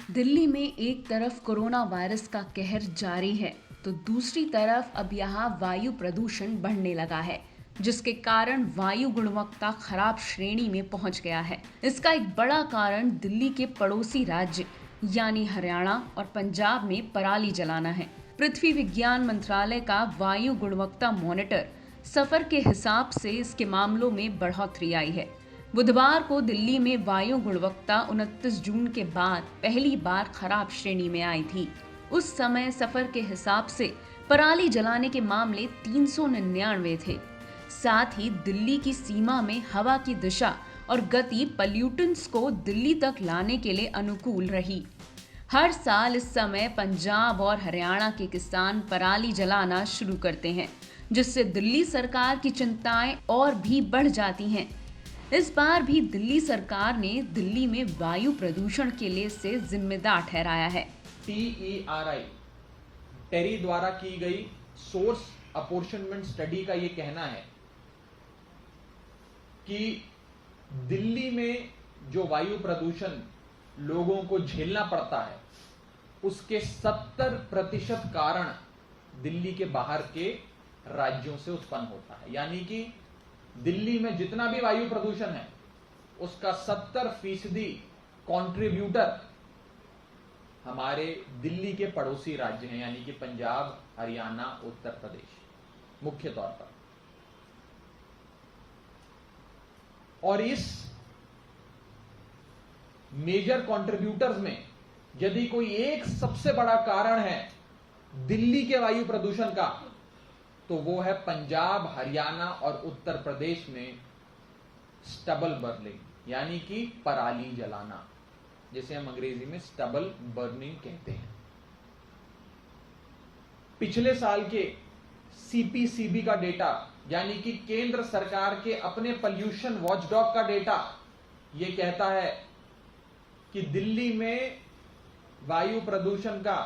दिल्ली में एक तरफ कोरोना वायरस का कहर जारी है तो दूसरी तरफ अब यहाँ वायु प्रदूषण बढ़ने लगा है, जिसके कारण वायु गुणवत्ता खराब श्रेणी में पहुंच गया है। इसका एक बड़ा कारण दिल्ली के पड़ोसी राज्य यानी हरियाणा और पंजाब में पराली जलाना है। पृथ्वी विज्ञान मंत्रालय का वायु गुणवत्ता मॉनिटर सफर के हिसाब से इसके मामलों में बढ़ोतरी आई है। बुधवार को दिल्ली में वायु गुणवत्ता 29 जून के बाद पहली बार खराब श्रेणी में आई थी। उस समय सफर के हिसाब से पराली जलाने के मामले 399 थे। साथ ही दिल्ली की सीमा में हवा की दिशा और गति पॉल्यूटेंट्स को दिल्ली तक लाने के लिए अनुकूल रही। हर साल इस समय पंजाब और हरियाणा के किसान पराली जलाना शुरू करते हैं, जिससे दिल्ली सरकार की चिंताएं और भी बढ़ जाती हैं। इस बार भी दिल्ली सरकार ने दिल्ली में वायु प्रदूषण के लिए इसे जिम्मेदार ठहराया है। TERI टेरी द्वारा की गई सोर्स अपॉर्चनमेंट स्टडी का यह कहना है कि दिल्ली में जो वायु प्रदूषण लोगों को झेलना पड़ता है उसके 70% कारण दिल्ली के बाहर के राज्यों से उत्पन्न होता है। यानी कि दिल्ली में जितना भी वायु प्रदूषण है उसका 70% कंट्रीब्यूटर हमारे दिल्ली के पड़ोसी राज्य हैं, यानी कि पंजाब, हरियाणा, उत्तर प्रदेश मुख्य तौर पर। और इस मेजर कंट्रीब्यूटर्स में यदि कोई एक सबसे बड़ा कारण है दिल्ली के वायु प्रदूषण का, तो वो है पंजाब, हरियाणा और उत्तर प्रदेश में स्टबल बर्निंग, यानी कि पराली जलाना, जिसे हम अंग्रेजी में स्टबल बर्निंग कहते हैं। पिछले साल के CPCB का डेटा, यानी कि केंद्र सरकार के अपने पोल्यूशन वॉचडॉग का डेटा, यह कहता है कि दिल्ली में वायु प्रदूषण का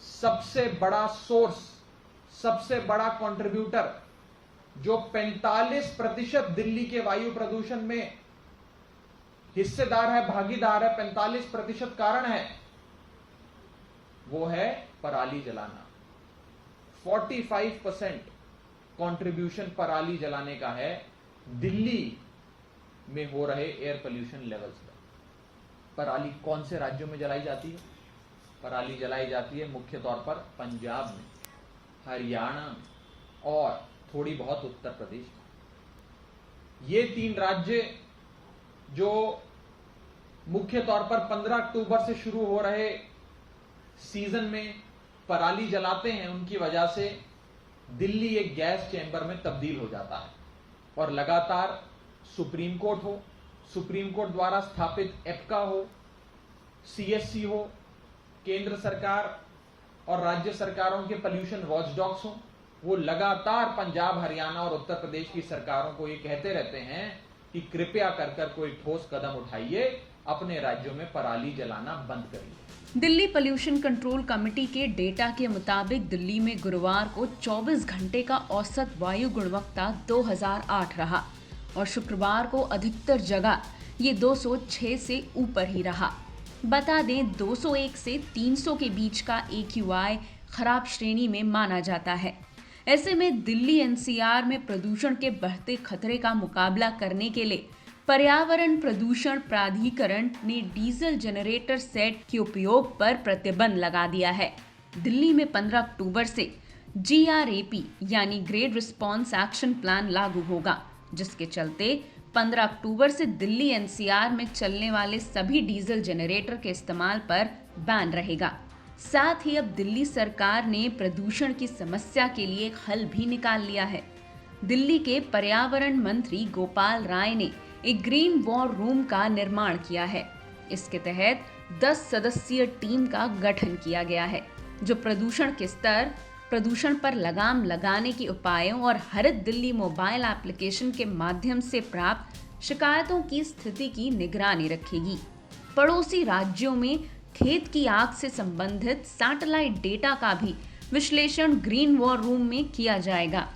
सबसे बड़ा सोर्स, सबसे बड़ा कंट्रीब्यूटर जो 45% दिल्ली के वायु प्रदूषण में हिस्सेदार है, भागीदार है, 45% कारण है, वो है पराली जलाना। 45% कंट्रीब्यूशन पराली जलाने का है दिल्ली में हो रहे एयर पोल्यूशन लेवल्स पर। पराली कौन से राज्यों में जलाई जाती है? पराली जलाई जाती है मुख्य तौर पर पंजाब में, हरियाणा और थोड़ी बहुत उत्तर प्रदेश में। ये 3 राज्य जो मुख्य तौर पर 15 अक्टूबर से शुरू हो रहे सीजन में पराली जलाते हैं, उनकी वजह से दिल्ली एक गैस चैम्बर में तब्दील हो जाता है। और लगातार सुप्रीम कोर्ट हो, सुप्रीम कोर्ट द्वारा स्थापित एप्का हो, CSC हो, केंद्र सरकार और राज्य सरकारों के पोल्यूशन वॉचडॉग्स हो, वो लगातार पंजाब, हरियाणा और उत्तर प्रदेश की सरकारों को ये कहते रहते हैं कि कृपया कर कोई ठोस कदम उठाइए, अपने राज्यों में पराली जलाना बंद करिए। दिल्ली पोल्यूशन कंट्रोल कमेटी के डेटा के मुताबिक दिल्ली में गुरुवार को 24 घंटे का औसत वायु गुणवत्ता 2008 रहा और शुक्रवार को अधिकतर जगह ये 206 से ऊपर ही रहा। बता दें 201 से 300 के बीच का AQI खराब श्रेणी में माना जाता है। ऐसे में दिल्ली NCR में प्रदूषण के बढ़ते खतरे का मुकाबला करने के लिए पर्यावरण प्रदूषण प्राधिकरण ने डीजल जनरेटर सेट के उपयोग पर प्रतिबंध लगा दिया है। दिल्ली में 15 अक्टूबर से GRAP यानी ग्रेड रिस्पॉन्स एक्शन प्लान लागू होगा, जिसके चलते 15 अक्टूबर से दिल्ली NCR में चलने वाले सभी डीजल जनरेटर के इस्तेमाल पर बैन रहेगा। साथ ही अब दिल्ली सरकार ने प्रदूषण की समस्या के लिए एक हल भी निकाल लिया है। दिल्ली के पर्यावरण मंत्री गोपाल राय ने एक ग्रीन वॉर रूम का निर्माण किया है। इसके तहत 10 सदस्यीय टीम का गठन किया गया है, जो प्रदूषण के स्तर, प्रदूषण पर लगाम लगाने के उपायों और हरित दिल्ली मोबाइल एप्लीकेशन के माध्यम से प्राप्त शिकायतों की स्थिति की निगरानी रखेगी। पड़ोसी राज्यों में खेत की आग से संबंधित सैटेलाइट डेटा का भी विश्लेषण ग्रीन वॉर रूम में किया जाएगा।